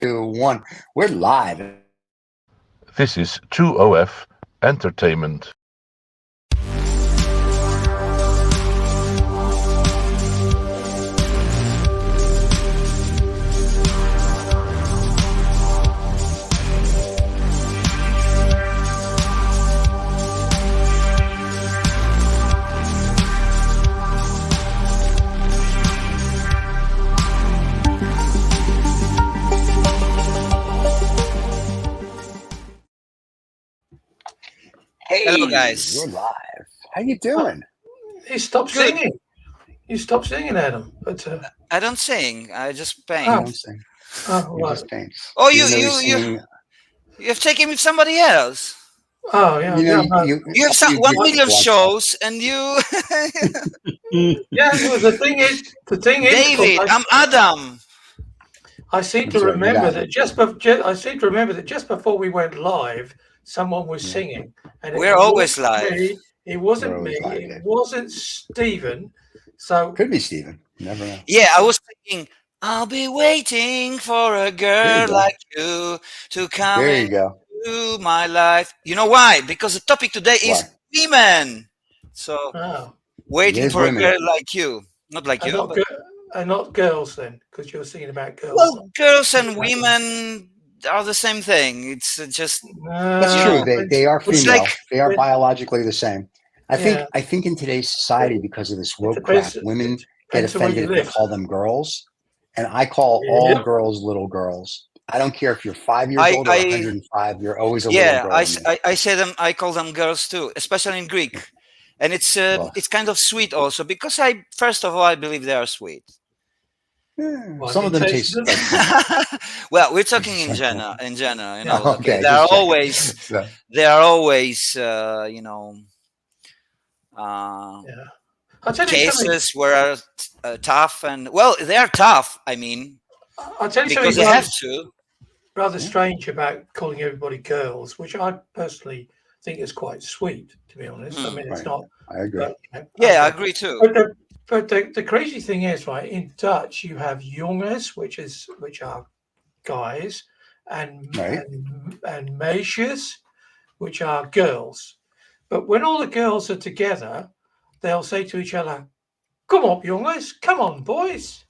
2, 1. We're live. This is 2OF Entertainment. Hey, Hello, guys. we're live. How you doing? He stopped Good. singing. You stopped singing, Adam. But I don't sing. I just paint. You don't sing. oh, You right. just paint. Oh, Even though you're singing, you've taken with somebody else. Oh, yeah. you know, yeah, no. You have some you 1 give million us shows, and you, Yeah, well, the thing is, David. I'm Adam. I seem to That's right, remember yeah. that just before we went live, someone was Yeah. singing, and We're always live. It wasn't We're me. always live, It Dave. wasn't Stephen. So Could be Stephen. Never know. Yeah, I was thinking. I'll be waiting for a girl go. like you to come There you go. into my life. You know why? Because the topic today is Why? women. So oh, waiting is for women. a girl like you, not like and you, not but and not girls then, because you're singing about girls. well, girls and women are the same thing. It's just That's you true. know, They are it's female. like They are biologically the same. I Yeah. think in today's society, because of this woke depends- crap, women it get depends on where you offended if we live. call them girls, and I call all Yeah. girls little girls. I don't care if you're 5 years old or 105. You're always a little yeah. girl. I say them. I call them girls too, especially in Greek, and it's kind of sweet also because first of all I believe they are sweet. Well, Some of them taste like Well, we're talking in general. In general, you know, Okay, there are just checking. always So, there are always you know Yeah. I'll tell you something. cases where are tough and well they are tough. I mean, I'll tell you because something they have to. rather strange about calling everybody girls, which I personally think is quite sweet, to be honest. I mean, it's right. not. I agree. But, Yeah, I agree too. But the crazy thing is, right? In Dutch, you have jongens, which are guys, and Right. and meisjes, which are girls. But when all the girls are together, they'll say to each other, "Come on, jongens, come on, boys."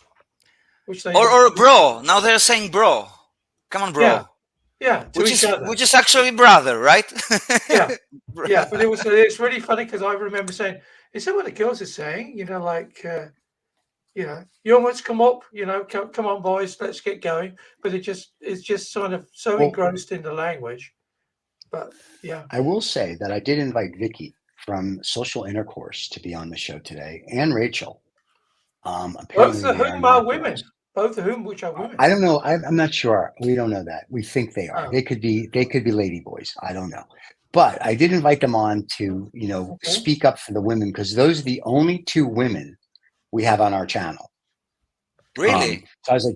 Which they Or bro. Now they're saying bro. Come on, bro. Yeah, to each other. Which is actually brother, right? Yeah, yeah. But it's really funny because I remember saying, "Is that what the girls are saying?" You know, like, jongens, come up. You know, come on, boys, let's get going. But it's just sort of so engrossed in the language. But yeah, I will say that I did invite Vicky from Social Intercourse to be on the show today, and Rachel. both Apparently of they whom not are women. girls. Both of whom, which are women. I don't know. I'm not sure. We don't know that. We think they are. Oh. They could be lady boys. I don't know. But I did invite them on to, speak up for the women because those are the only 2 women we have on our channel. Really? So I was like,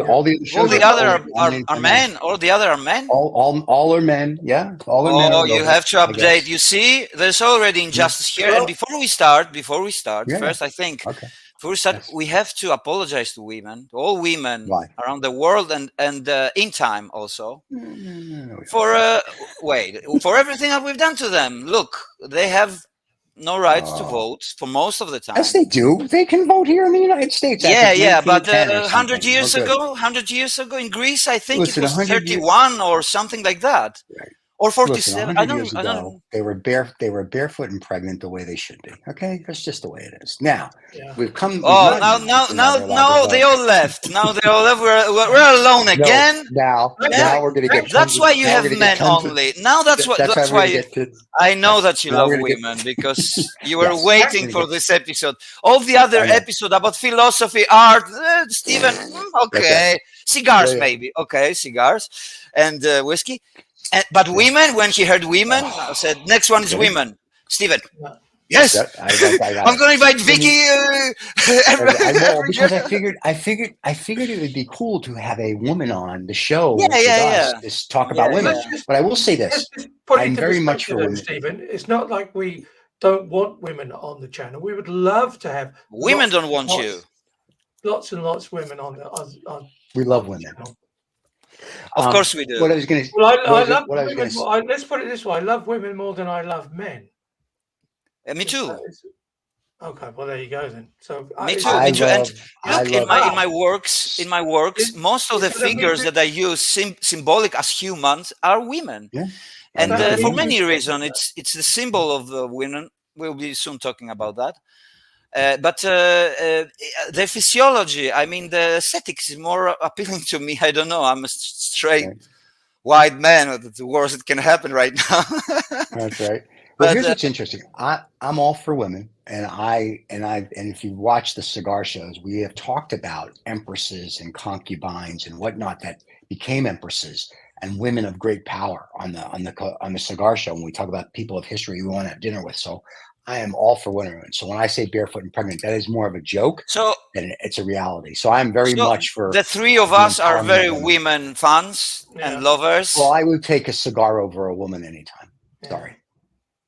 all the other shows All the are other only are men. All the other are men. All are men. Yeah, all are men. Oh, or you both, have to I update. guess. You see, there's already injustice here. And before we start, first I think Okay. before we start, Yes. we have to apologize to women, to all women Why? around the world, and in time also No, for for everything that we've done to them. Look, they have no right to vote for most of the time. Yes, they do. They can vote here in the United States. Yeah, but 100 years ago in Greece, I think Listen, it was 100 years- 31 or something like that. Right. Or Listen, 47. 100 years ago, they were barefoot and pregnant the way they should be. Okay, that's just the way it is. Now we've come. Oh, now they all left. Now they all left. We're alone again. Now we're gonna get. That's why you have men only. Now that's why. I know that you love women because you were waiting for this episode. All the other episode about philosophy, art, Stephen. Okay, cigars maybe. Okay, cigars and whiskey. But women, when he heard women, I said, next one is women. Stephen. Yes, I'm going to invite Vicky. I know because I figured it would be cool to have a woman on the show. Just talk about women. But I will say this: I'm very much for women. Stephen, it's not like we don't want women on the channel. We would love to have women. Don't want you. Lots and lots of women on. We love women. Of course we do. What I was going to. Well, I love women. Let's put it this way: I love women more than I love men. Me too. Okay, well there you go then. So me too. And look, in my works, most of the figures that I use symbolic as humans are women. Yeah. And for many reasons, it's the symbol of the women. We'll be soon talking about that. But the physiology, I mean, the aesthetics is more appealing to me. I don't know. I'm a straight white man. That's the worst that can happen right now. That's right. Well, here's what's interesting. I'm all for women, and if you watch the cigar shows, we have talked about empresses and concubines and whatnot that became empresses and women of great power on the cigar show. When we talk about people of history we want to have dinner with, so I am all for women. So when I say barefoot and pregnant, that is more of a joke than it's a reality. So I'm very much for the three of us are very women fans and lovers. Well, I would take a cigar over a woman anytime. Sorry.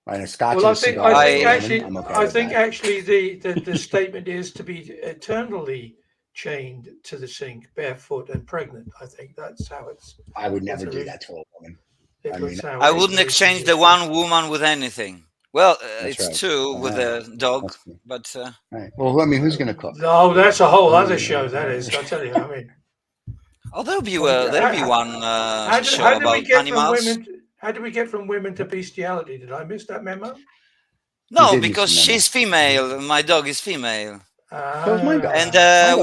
Right, a Scotch well, I think actually the statement is to be eternally chained to the sink, barefoot and pregnant. I think that's how it's. I would never do that to a woman. I wouldn't exchange the one woman with anything. Well, it's right. two with a dog, but. Right. Well, I mean, who's going to cook? No, that's a whole other show. That is, I tell you. I mean. Oh, there'll be one show about animals. How do we get from women to bestiality? Did I miss that memo? No, because she's female. My dog is female. So is my dog. And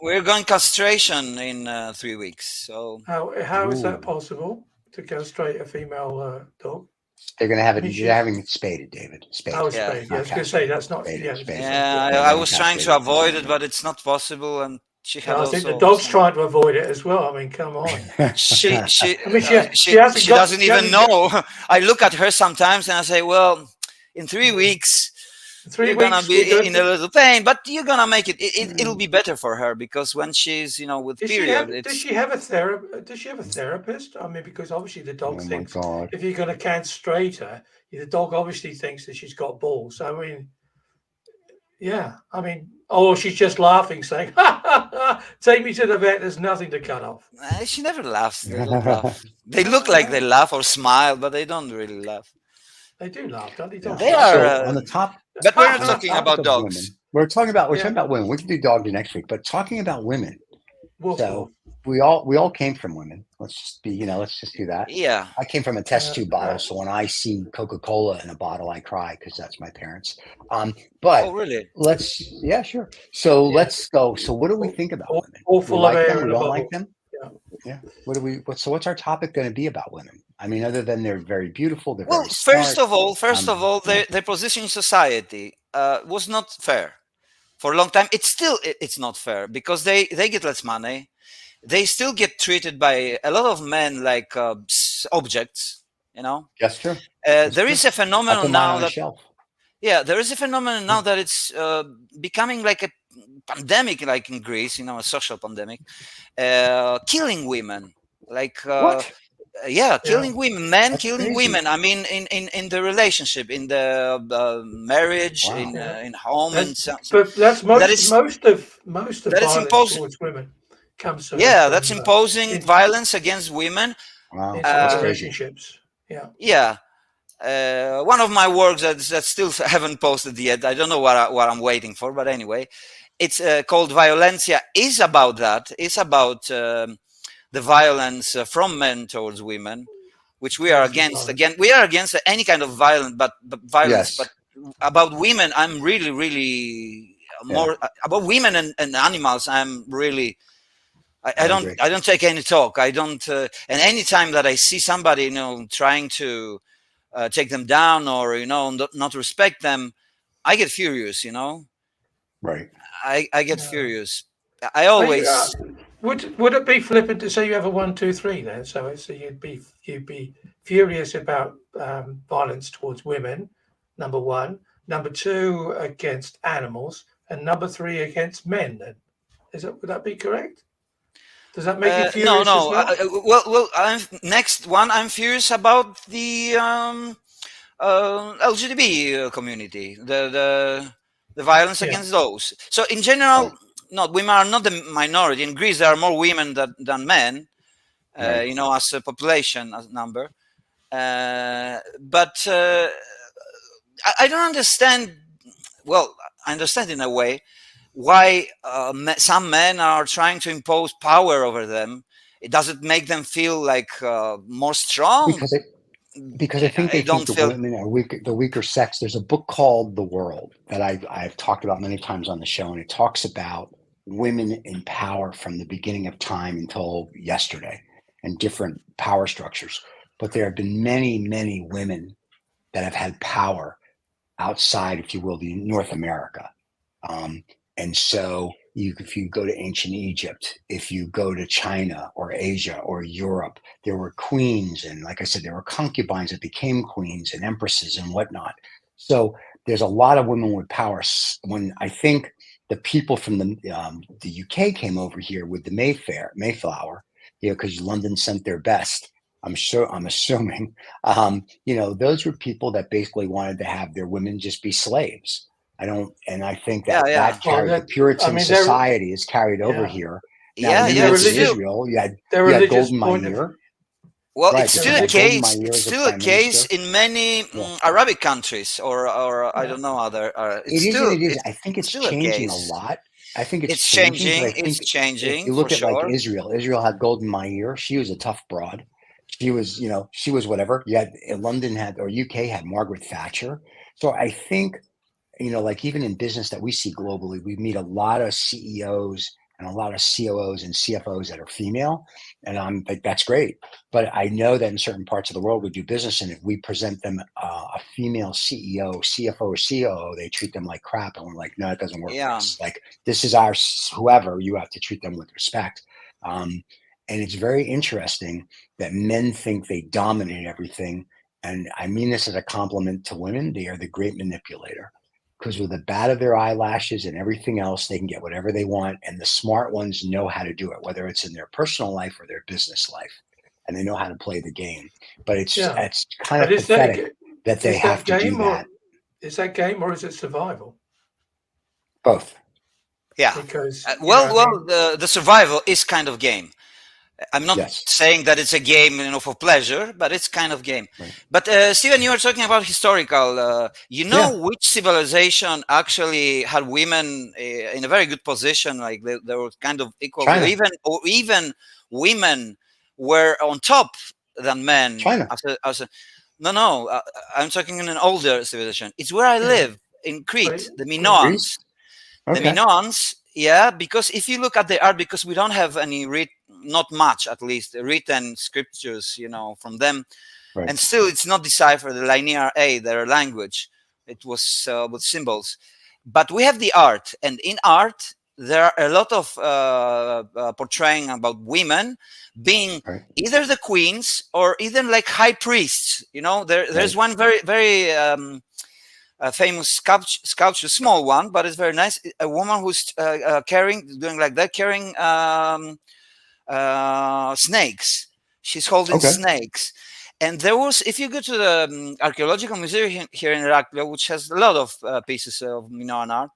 we're going castration in 3 weeks. So how is that possible to castrate a female dog? They're going to have it. They're having it spaded, David. Spaded. Oh, spaded. Yeah, I was going to say that's not. I was trying to avoid it, but it's not possible. And she had I think the dog's trying to avoid it as well. I mean, come on. She doesn't even know. I look at her sometimes and I say, well, in 3 weeks, you're going to be in a little pain, but you're going to make it. It'll be better for her because when she's, with period. Does she have a therapist? I mean, because obviously the dog thinks if you're going to castrate her, the dog obviously thinks that she's got balls. I mean, yeah. I mean, she's just laughing, saying, take me to the vet. There's nothing to cut off. She never laughs. They don't laugh. They look like they laugh or smile, but they don't really laugh. They do laugh, don't they? They are on the top. But we're not talking about dogs. Women. We're talking about women. We can do doggy next week, but talking about women. So we all came from women. Let's just do that. Yeah. I came from a test tube bottle, so when I see Coca-Cola in a bottle, I cry because that's my parents. But really? Sure. So let's go. So what do we think about women? We like them? We don't like them? Yeah. What's our topic going to be about women? I mean, other than they're very beautiful, they're very smart. First of all, their position in society was not fair for a long time. It's not fair because they get less money. They still get treated by a lot of men like objects. That's true. There is a phenomenon now that there is a phenomenon now that it's becoming like a pandemic, like in Greece, a social pandemic, killing women, like what? Killing women, men killing women. I mean, in the relationship, in the marriage, in home, but that's most of violence towards women comes. That's imposing violence against women. Wow, that's relationships. Yeah. One of my works that still haven't posted yet. I don't know what I'm waiting for, but anyway, it's called Violencia. Is about that. It's about the violence from men towards women, which we are against. Again, we are against any kind of violence, but violence. But about women, I'm really, really more about women and animals. I'm really. I don't take any talk. I don't. And any time that I see somebody, trying to take them down or not respect them, I get furious. Right. I get furious. I always. Would it be flippant to say you have a 1, 2, 3 then? So you'd be furious about violence towards women, number one. Number two, against animals, and number 3 against men. Then, would that be correct? Does that make you furious? No. As well, next one. I'm furious about the LGBT community, the violence against those. So in general. No, women are not the minority. In Greece, there are more women than men. you know, as a population as number. But I don't understand. Well, I understand in a way why some men are trying to impose power over them. It doesn't make them feel like more strong. Because I think they think the women are weak, the weaker sex. There's a book called The World that I've talked about many times on the show, and it talks about women in power from the beginning of time until yesterday, and different power structures. But there have been many, many women that have had power outside, if you will, the North America. And so if you go to ancient Egypt, if you go to China or Asia or Europe, there were queens. And like I said, there were concubines that became queens and empresses and whatnot. So there's a lot of women with power. When I think the people from the UK came over here with the Mayflower, you know, because London sent their best. I'm assuming, you know, those were people that basically wanted to have their women just be slaves. I think that that carried the Puritan society is carried over here. Now, in Israel, you had Golden Meir. Well, right, it's still a case. It's still a case in many Arabic countries, or I don't know other. It is. I think it's changing a lot. I think it's changing. It's changing. If you look at like Israel had Golden Meir. She was a tough broad. She was, you know, she was whatever. You had London or UK had Margaret Thatcher. So I think, you know, like even in business that we see globally, we meet a lot of CEOs and a lot of COOs and CFOs that are female. And I'm like, that's great. But I know that in certain parts of the world we do business, and if we present them a female CEO, CFO, or COO, they treat them like crap. And we're like, no, it doesn't work for us. Like, this is our whoever, you have to treat them with respect. And it's very interesting that men think they dominate everything. And I mean this as a compliment to women. They are the great manipulator, because with the bat of their eyelashes and everything else, they can get whatever they want. And the smart ones know how to do it, whether it's in their personal life or their business life. And they know how to play the game. But it's kind of pathetic that they have to do that. Is that game or is it survival? Both. Yeah. Because the survival is kind of game. I'm not saying that it's a game, you know, for pleasure, but it's kind of game. Right. But Stephen, you were talking about historical. You know which civilization actually had women in a very good position, like they were kind of equal. China. Even women were on top than men. China. I'm talking in an older civilization. It's where I live in Crete, the Minoans. Okay. The Minoans. Yeah, because if you look at the art, because we don't have any not much, at least, written scriptures, you know, from them, and still it's not deciphered, the linear A, their language. It was with symbols, but we have the art, and in art there are a lot of portraying about women being either the queens or even like high priests. You know, there's one very very a famous sculpture, small one, but it's very nice. A woman who's doing like that, carrying snakes. She's holding snakes. And there was, if you go to the archaeological museum here in Heraklion, which has a lot of pieces of Minoan art,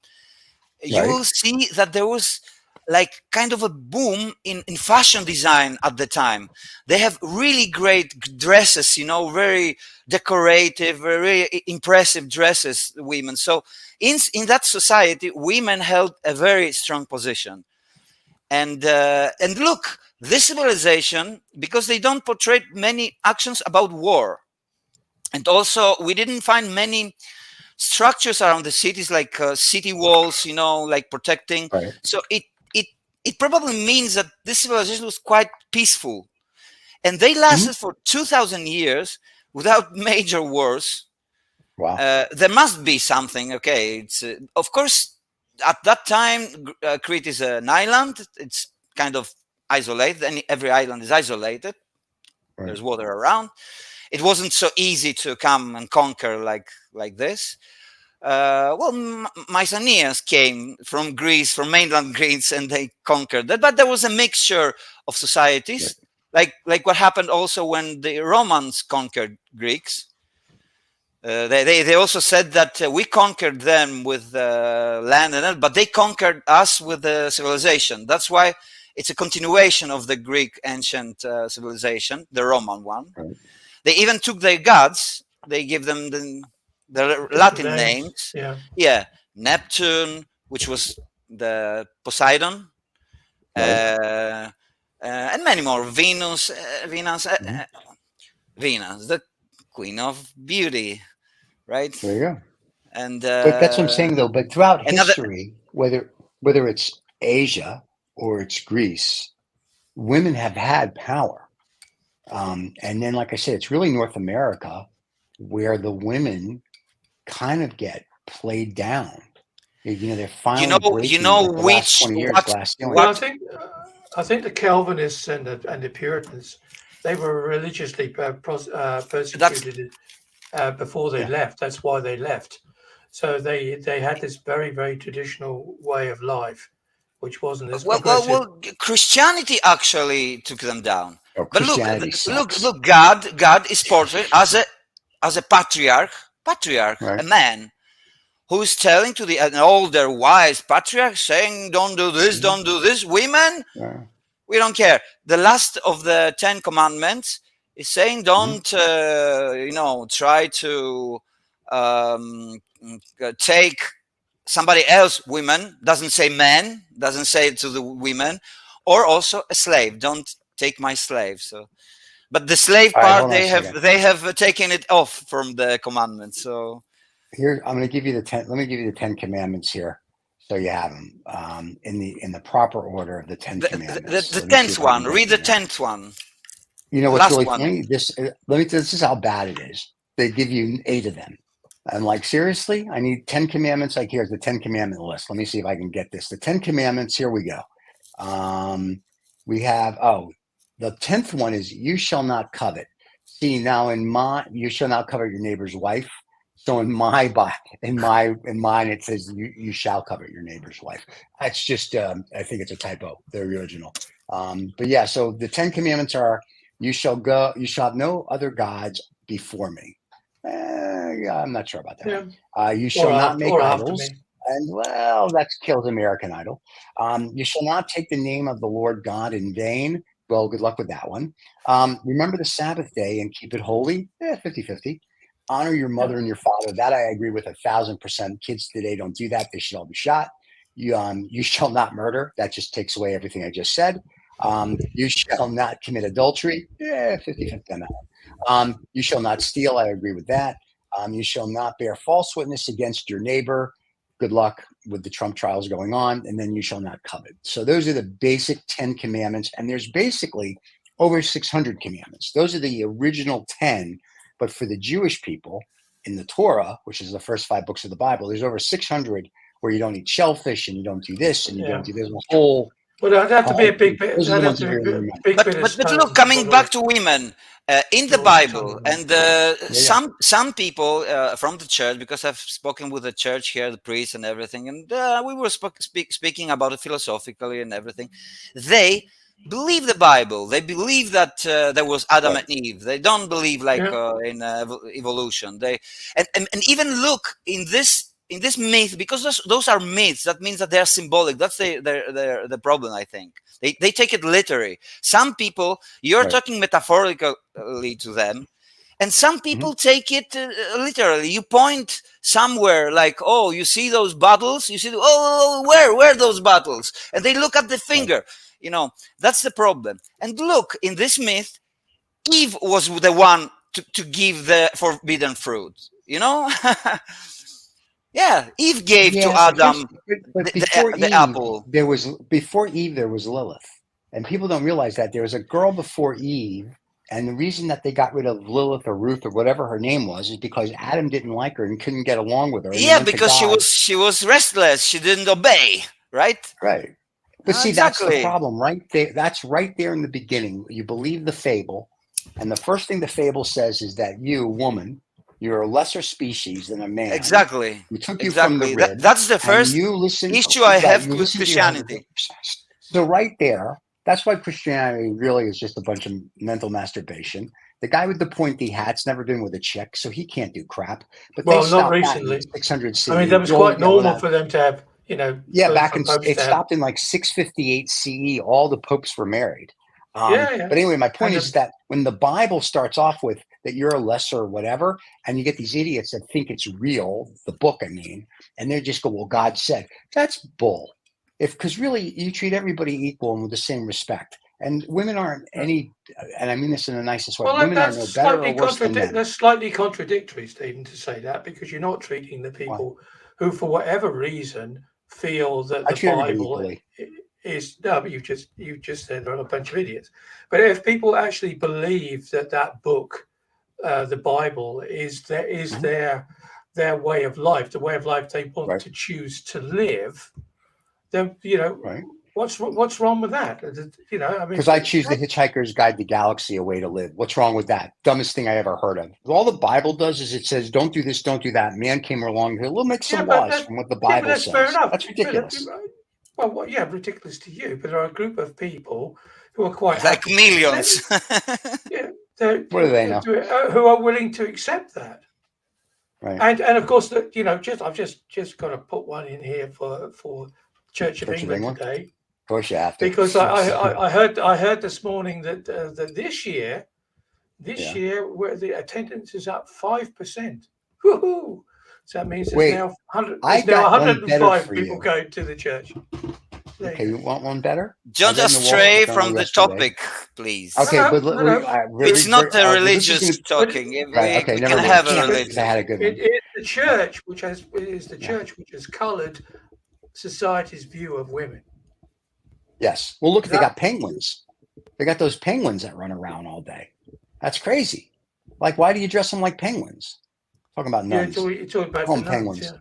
you will see that there was like kind of a boom in fashion design at the time. They have really great dresses, you know, very decorative, very impressive dresses, women. So in that society, women held a very strong position. And look, this civilization, because they don't portray many actions about war. And also we didn't find many structures around the cities, like city walls, you know, like protecting. So it probably means that this civilization was quite peaceful, and they lasted for 2,000 years without major wars. Wow. There must be something. Okay, it's of course at that time Crete is an island. It's kind of isolated, and every island is isolated. There's water around. It wasn't so easy to come and conquer like this. Mycenaeans came from Greece, from mainland Greece, and they conquered that. But there was a mixture of societies, like what happened also when the Romans conquered Greeks. They also said that we conquered them with land, but they conquered us with the civilization. That's why it's a continuation of the Greek ancient civilization, the Roman one. Right. They even took their gods. They give them the Latin names. Yeah. Neptune, which was the Poseidon, Right. and many more. Venus, Mhm. Venus, the queen of beauty, right? There you go. And But that's what I'm saying, though. But throughout another, history, whether it's Asia or it's Greece, women have had power. And then, like I said, it's really North America where the women kind of get played down. You know, they're finally breaking like the last 20 years glass ceiling. Well, I think the Calvinists and the Puritans, they were religiously persecuted before they left. That's why they left. So they had this very, very traditional way of life, which wasn't as progressive. Well, Christianity actually took them down. Oh, but look, God is portrayed as a patriarch, right. A man who's telling to an older, wise patriarch, saying, "Don't do this, don't do this." Women, we don't care. The last of the 10 Commandments is saying, "Don't, try to take somebody else." Women doesn't say men, doesn't say it to the women, or also a slave. Don't take my slave. So, but the slave part, they have taken it off from the commandments. So here, I'm going to give you the 10. Let me give you the 10 Commandments here, so you have them in the proper order of the 10 Commandments. The 10th one. Read the 10th one. You know what's really funny? This is how bad it is. They give you 8 of them. I'm like, seriously? I need 10 commandments. Like, here's the 10 commandment list. Let me see if I can get this. The 10 commandments. Here we go. We have, the 10th one is you shall not covet. See, now you shall not covet your neighbor's wife. So in mine, it says you shall covet your neighbor's wife. That's just, I think it's a typo, the original. But yeah, so the 10 commandments are, you shall have no other gods before me. Yeah, I'm not sure about that. Yeah. You shall not make idols. And well, that kills American Idol. You shall not take the name of the Lord God in vain. Well, good luck with that one. Remember the Sabbath day and keep it holy. 50-50. Honor your mother and your father. That I agree with 1,000%. Kids today don't do that. They should all be shot. You shall not murder. That just takes away everything I just said. You shall not commit adultery. 50-50 on that one. You shall not steal. I agree with that. You shall not bear false witness against your neighbor. Good luck with the Trump trials going on. And then you shall not covet. So those are the basic 10 commandments. And there's basically over 600 commandments. Those are the original 10. But for the Jewish people in the Torah, which is the first 5 books of the Bible, there's over 600 where you don't eat shellfish and you don't do this and you don't do this whole. Well, that'd have to be a big bit. But look, coming back to women in the Bible, and some people from the church, because I've spoken with the church here, the priests and everything, and we were speaking about it philosophically and everything. They believe the Bible. They believe that there was Adam and Eve. They don't believe in evolution. They and even look in this myth, because those are myths. That means that they are symbolic. That's the problem, I think. They take it literally. Some people, you're talking metaphorically to them, and some people take it literally. You point somewhere like, oh, you see those bottles? You see, where those bottles? And they look at the finger. You know, that's the problem. And look, in this myth, Eve was the one to give the forbidden fruit. You know? Yeah, Eve gave to Adam the apple. Before Eve, there was Lilith. And people don't realize that there was a girl before Eve. And the reason that they got rid of Lilith or Ruth or whatever her name was is because Adam didn't like her and couldn't get along with her. Yeah, because she was restless. She didn't obey, right? Right. But see, that's the problem right there. That's right there in the beginning. You believe the fable. And the first thing the fable says is that you, woman, you're a lesser species than a man. Exactly. We took you from the rib. That's the first issue I have with Christianity. So right there, that's why Christianity really is just a bunch of mental masturbation. The guy with the pointy hat's never been with a chick, so he can't do crap. But not recently. 600 I mean, that was quite normal for them to have back in it stopped in like 658 CE. All the popes were married. But anyway, my point is that when the Bible starts off with that you're a lesser or whatever, and you get these idiots that think it's real, the book, I mean, and they just go, well, God said, that's bull. Because really, you treat everybody equal and with the same respect. And women aren't any, and I mean this in the nicest way, women are no better or worse than men. That's slightly contradictory, Stephen, to say that, because you're not treating the people who, for whatever reason, feel that the Bible is but you've just said they're a bunch of idiots. But if people actually believe that book, the Bible, is their way of life, the way of life they want to choose to live, then what's wrong with that? Because I choose The Hitchhiker's Guide to the Galaxy, A Way to Live. What's wrong with that? Dumbest thing I ever heard of. All the Bible does is it says, don't do this, don't do that. Man came along here, we'll make some laws from what the Bible says. Fair enough. That's ridiculous. Ridiculous to you, but there are a group of people who are quite like millions. What do they know? Who are willing to accept that. Right. And of course, I've just got to put one in here for Church of England today. Of course you have to. Because I heard this morning that this year where the attendance is up 5%. Woohoo! So that means there's now 105 people going to the church. Okay, you want one better? Don't just stray from the topic, please. Okay, but it's not the religious talking. Okay, we can have a religion. I had a good one. It is the church which has coloured society's view of women. Yes. Well, look, they got penguins. They got those penguins that run around all day. That's crazy. Like, why do you dress them like penguins? Talking about nuns. You're talking about home penguins.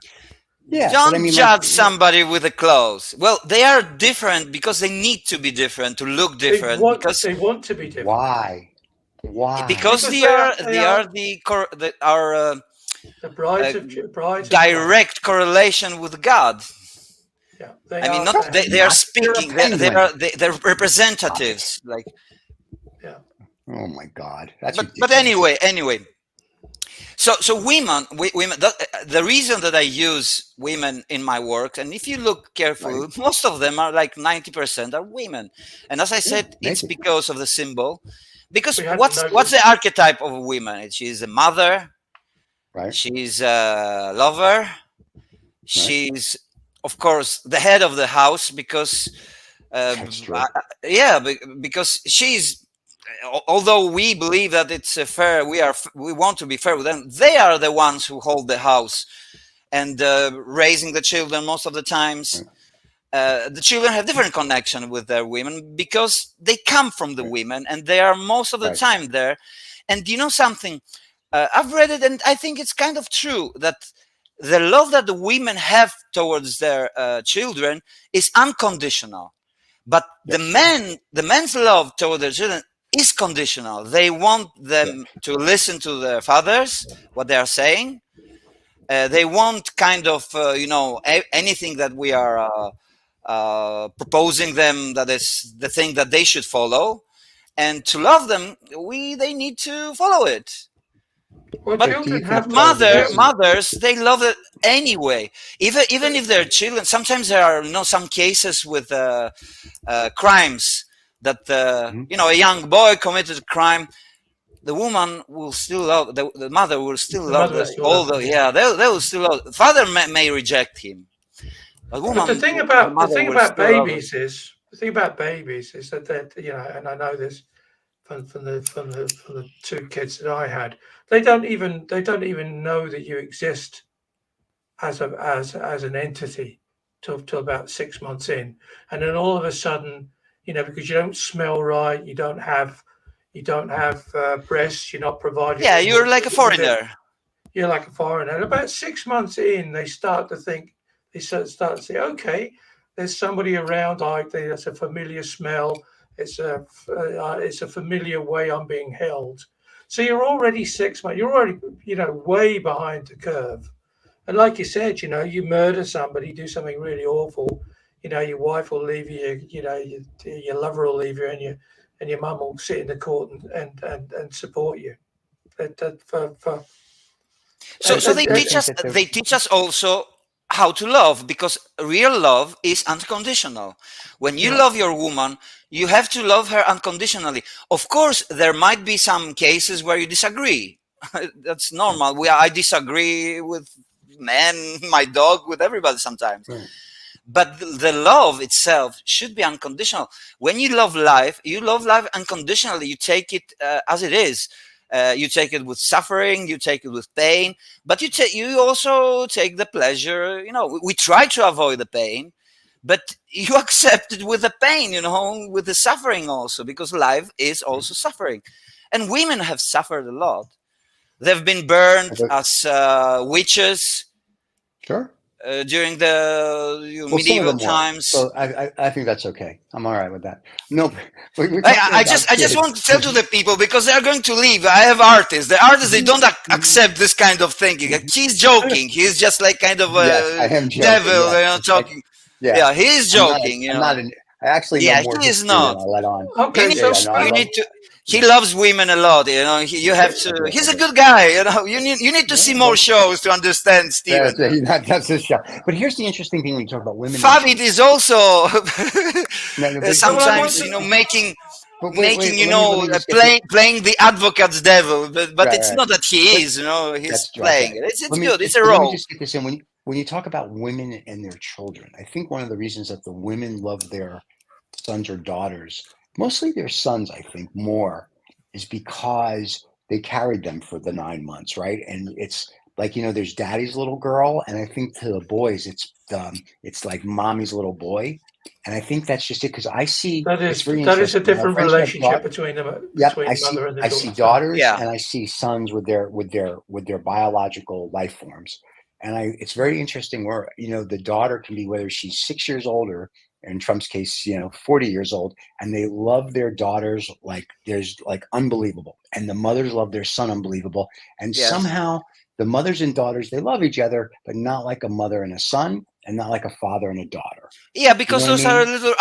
Yeah. Don't judge somebody with the clothes. Well, they are different because they need to be different, to look different. They want to be different. Why? Because they are the brides direct correlation with God. Yeah, they are speaking. They're representatives. Like. Yeah. Oh my God. That's. But anyway. So women. The reason that I use women in my work, and if you look carefully, most of them are like 90% are women. And as I said, it's because of the symbol. Because what's the archetype of a woman? She's a mother. Right. She's a lover. Right. She's, of course, the head of the house because. Because she's. Although we believe that it's fair, we want to be fair with them. They are the ones who hold the house and raising the children most of the times. The children have different connection with their women because they come from the women and they are most of the time there. And you know something? I've read it and I think it's kind of true that the love that the women have towards their children is unconditional. But the men's love toward their children is conditional. They want them to listen to their fathers, what they are saying. They want kind of, anything that we are proposing them that is the thing that they should follow. And to love them, they need to follow it. Well, but mothers, they love it anyway. Even if they're children, sometimes there are some cases with crimes that a young boy committed a crime. The woman will still love the mother will still love they will still love. The father may reject him. But the thing about babies is that and I know this from the two kids that I had. They don't even know that you exist as an entity till about 6 months in, and then all of a sudden, because you don't smell right, you don't have breasts, you're not provided. Yeah, you're like a foreigner. You're like a foreigner. And about 6 months in, they start to think. They start to say, okay, there's somebody around. That's a familiar smell. It's a familiar way I'm being held. So you're already 6 months. You're already way behind the curve. And like you said, you murder somebody, do something really awful. Your wife will leave you. Your lover will leave you, and your mum will sit in the court and support you. So they teach us. They teach us also how to love, because real love is unconditional. When you love your woman, you have to love her unconditionally. Of course, there might be some cases where you disagree. That's normal. I disagree with men, my dog, with everybody sometimes. Right. But the love itself should be unconditional. When you love life unconditionally. You take it as it is. You take it with suffering, you take it with pain, but you also take the pleasure. We try to avoid the pain, but you accept it with the pain, with the suffering also, because life is also suffering. And women have suffered a lot. They've been burned as witches. Sure. During the medieval times. So I think that's okay. I'm all right with that. No, I just want to tell to the people, because they are going to leave. I have artists. The artists, they don't accept this kind of thinking. He's joking. He's just like kind of a devil, talking. Yeah, he is joking. I actually know more. He is not. I'll let on. Okay, you need to. He loves women a lot, you have to. He's a good guy, You need to see more shows to understand Stephen. That's his show. But here's the interesting thing when you talk about women. Favid is also sometimes, making, playing the advocate's devil, but it's not that he is, he's playing it. It's good. It's a role. Let me just get this in. When you talk about women and their children, I think one of the reasons that the women love their sons or daughters, mostly their sons, I think more, is because they carried them for the 9 months, right? And it's like, there's daddy's little girl, and I think to the boys, it's like mommy's little boy, and I think that's just it, because I see that is a different relationship between them. I see daughters, and I see sons with their biological life forms, and it's very interesting where the daughter can be, whether she's 6 years older. In Trump's case, 40 years old, and they love their daughters like unbelievable, and the mothers love their son unbelievable, and somehow the mothers and daughters, they love each other, but not like a mother and a son, and not like a father and a daughter. Yeah, because those are little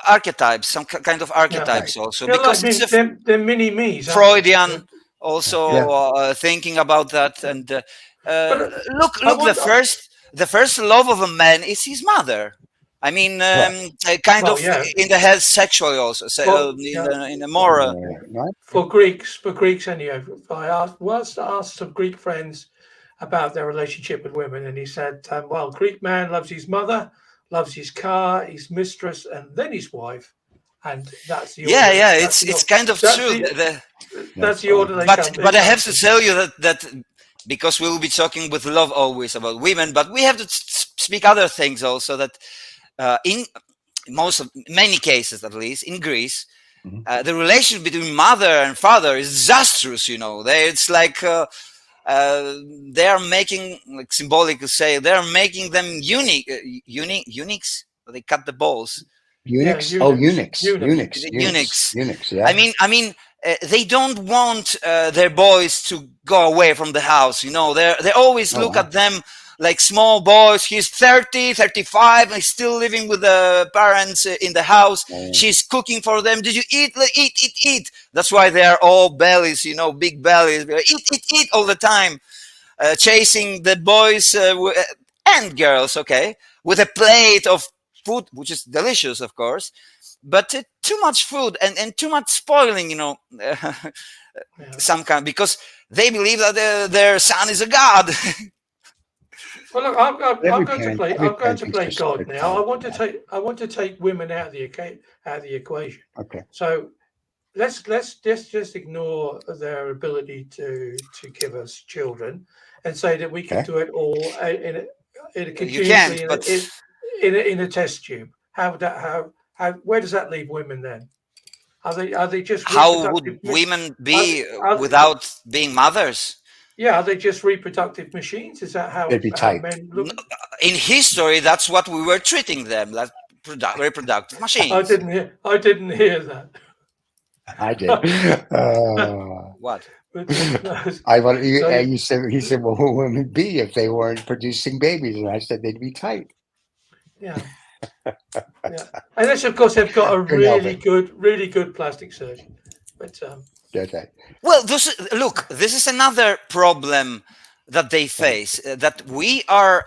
archetypes, some kind of archetypes also. Because like they're mini me's. Freudian also thinking about that, and look, the first love of a man is his mother. I mean, kind of in the head sexually also, in a more for Greeks anyhow. I was asked some Greek friends about their relationship with women, and he said, Greek man loves his mother, loves his car, his mistress, and then his wife, and that's the order. It's kind of true. That's the order. But I have to tell you that because we will be talking with love always about women, but we have to speak other things also, that in many cases, at least in Greece, the relationship between mother and father is disastrous. It's like they are making, like symbolic to say, they are making them eunuchs. They cut the balls. Eunuchs. Yeah. I mean, they don't want their boys to go away from the house. They always look at them like small boys. He's 30, 35, and he's still living with the parents in the house. She's cooking for them. Did you eat? Eat. That's why they are all bellies, big bellies. Eat all the time, chasing the boys and girls, with a plate of food, which is delicious, of course, but too much food and too much spoiling, some kind, because they believe that their son is a god. Well, look, I'm going to play God now. I want to take women out of the equation. Okay. So let's just ignore their ability to give us children, and say that we can do it all in a test tube. Where does that leave women then? Are they just how would women be without being mothers? Yeah, are they just reproductive machines? Is that how men look? In history, that's what we were treating them, like reproductive machines. I didn't hear that. I did. What? He said, well, who would women be if they weren't producing babies? And I said they'd be tight. Yeah. Unless, of course, they've got a really good plastic surgeon. But well, this is another problem that they face. That we are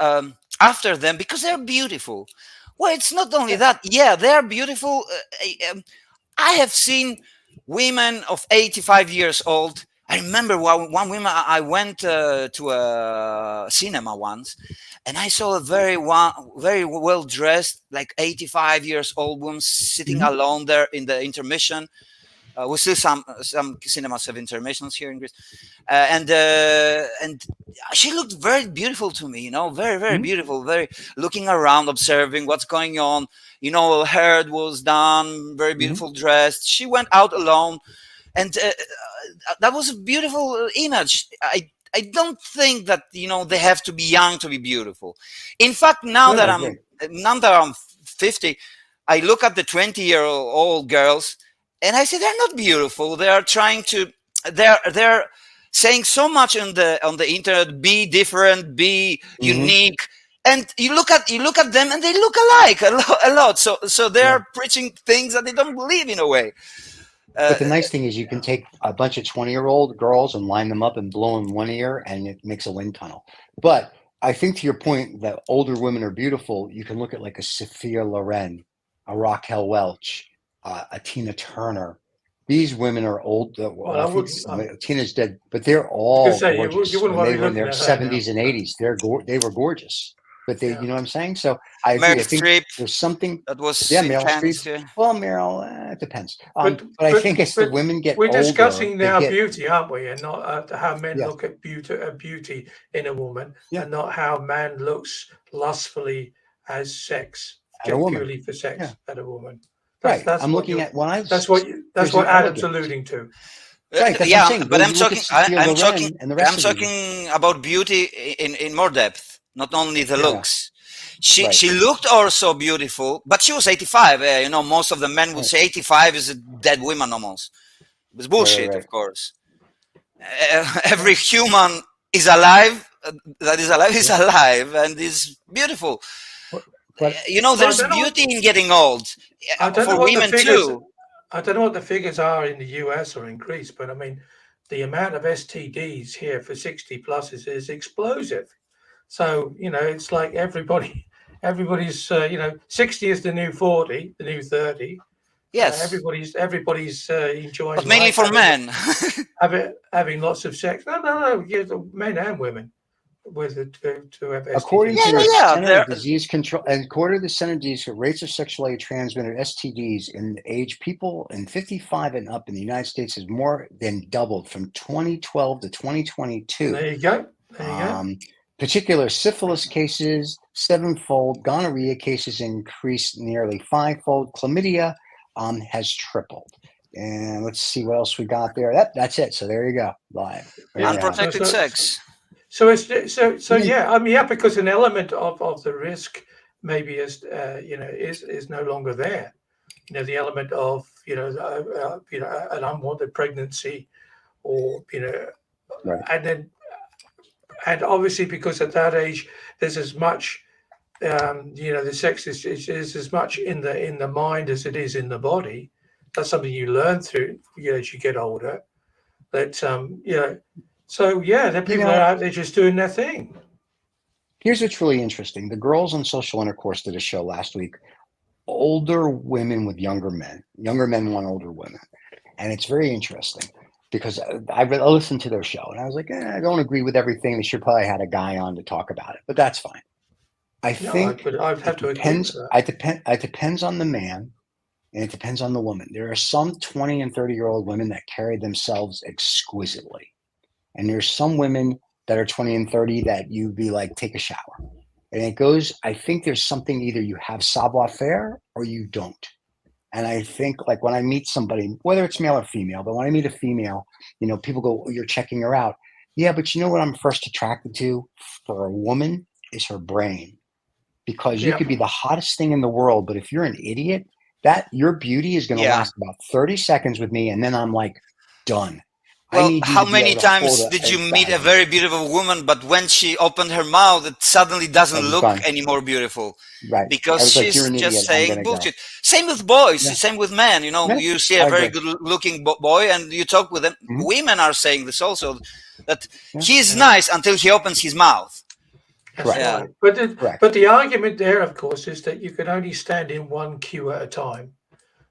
after them because they're beautiful. Well, it's not only that. Yeah, they're beautiful. I have seen women of 85 years old. I remember one woman. I went to a cinema once, and I saw a very well dressed, like 85 years old woman sitting alone there in the intermission. We still some cinemas have intermissions here in Greece, and she looked very beautiful to me. Very beautiful. Very looking around, observing what's going on. Her hair was done, very beautiful dressed. She went out alone, and that was a beautiful image. I don't think that they have to be young to be beautiful. In fact, now that I'm 50, I look at the 20-year-old girls. And I say they're not beautiful. They are trying to. They're saying so much on the internet. Be different. Be unique. And you look at them, and they look alike a lot. So they're preaching things that they don't believe in a way. But the nice thing is you can take a bunch of 20-year-old girls and line them up and blow in one ear, and it makes a wind tunnel. But I think to your point that older women are beautiful. You can look at like a Sophia Loren, a Raquel Welch, a Tina Turner. These women are old. Tina's dead, but they're all gorgeous. You when they were in their 70s and 80s, they were gorgeous. But they, you know what I'm saying? So I agree. I think there's something that was Meryl Streep. Well, Meryl, it depends. But I think as the women get older, we're discussing now beauty, aren't we? And not how men look at beauty in a woman, and not how man looks lustfully as sex, purely for sex at a woman. Right. I'm looking at when I. That's what Adam's alluding to. Right. Yeah, but I'm talking about beauty in more depth, not only the looks. She looked also beautiful, but she was 85. Most of the men would say 85 is a dead woman almost. It was bullshit, of course. Every human is alive. That is alive is alive and is beautiful. But, there's beauty in getting old. For women too. I don't know what the figures are in the US or in Greece, but I mean, the amount of STDs here for 60 plus is explosive. So, it's like everybody's, 60 is the new 40, the new 30. Yes. Everybody's enjoying. But mainly for men. having lots of sex. No, men and women. According to the Center of Disease Control, and according to the Center of Disease, rates of sexually transmitted STDs in age people in 55 and up in the United States has more than doubled from 2012 to 2022. There you go. Particular syphilis cases 7-fold, gonorrhea cases increased nearly 5-fold, chlamydia has tripled. And let's see what else we got there. That's it. So there you go. Live. Unprotected sex. So because an element of the risk maybe is no longer there. The element of an unwanted pregnancy, or and obviously because at that age there's as much the sex is as much in the mind as it is in the body. That's something you learn through as you get older. That So the people are out there just doing their thing. Here's what's really interesting. The Girls on Social Intercourse did a show last week. Older women with younger men. Younger men want older women. And it's very interesting because I listened to their show and I was like, I don't agree with everything. They should probably had a guy on to talk about it, but that's fine. I think I'd have to depends. It depends on the man and it depends on the woman. There are some 20 and 30-year-old women that carry themselves exquisitely. And there's some women that are 20 and 30 that you'd be like, take a shower. And it goes, I think there's something, either you have savoir-faire or you don't. And I think like when I meet somebody, whether it's male or female, but when I meet a female, people go, you're checking her out. Yeah, but you know what I'm first attracted to for a woman is her brain. Because you could be the hottest thing in the world, but if you're an idiot, your beauty is going to last about 30 seconds with me. And then I'm like, done. Well, how many times did you meet a very beautiful woman, but when she opened her mouth, it suddenly doesn't look any more beautiful? Right. Because she's just saying bullshit. Same with boys, same with men. You see a very good-looking boy and you talk with them. Women are saying this also, that he's nice until he opens his mouth. That's right. But the argument there, of course, is that you can only stand in one queue at a time.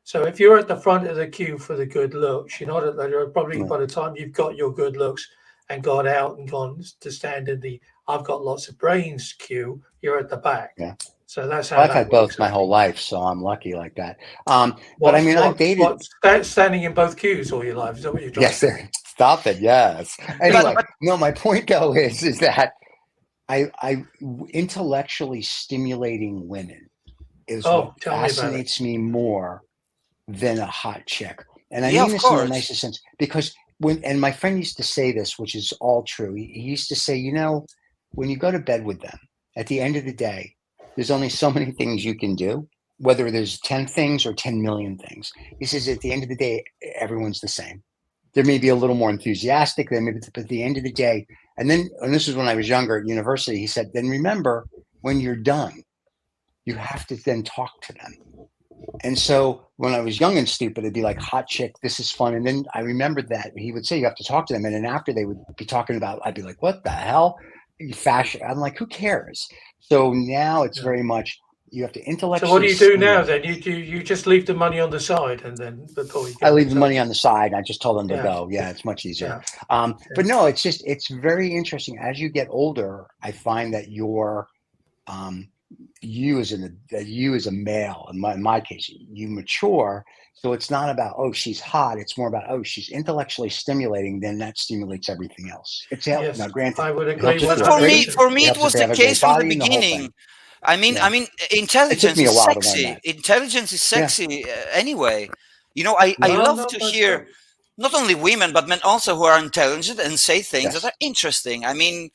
So if you're at the front of the queue for the good looks, you're not at the, probably by the time you've got your good looks and got out and gone to stand in the I've got lots of brains queue, you're at the back. Yeah. So that's how I've had both my whole life, so I'm lucky like that. But I mean, I've dated standing in both queues all your life. Is that what you're trying? Yes, sir. Stop it. Yes. Anyway, no, my point though is that I intellectually stimulating women is what fascinates me more than a hot chick. And I mean this in the nicest sense, because and my friend used to say this, which is all true. He used to say, you know, when you go to bed with them, at the end of the day, there's only so many things you can do, whether there's 10 things or 10 million things. He says, at the end of the day, everyone's the same. There may be a little more enthusiastic, but at the end of the day, and this is when I was younger at university, he said, then remember, when you're done, you have to then talk to them. And so when I was young and stupid, it'd be like, hot chick, this is fun. And then I remembered that he would say, you have to talk to them. And then after they would be talking about, I'd be like, what the hell? Fashion. I'm like, who cares? So now it's very much, you have to intellectually. So what do you do now then? You just leave the money on the side and then before you I leave the money on the side. I just told them to go. Yeah, it's much easier. But no, it's very interesting. As you get older, I find that you as a male, in my case, you mature. So it's not about, oh, she's hot. It's more about, oh, she's intellectually stimulating. Then that stimulates everything else. It's yes, now, granted, I would agree. But for me, it was the case from the beginning. I mean, intelligence is sexy. Intelligence is sexy anyway. You know, I love to hear not only women but men also who are intelligent and say things that are interesting. I mean,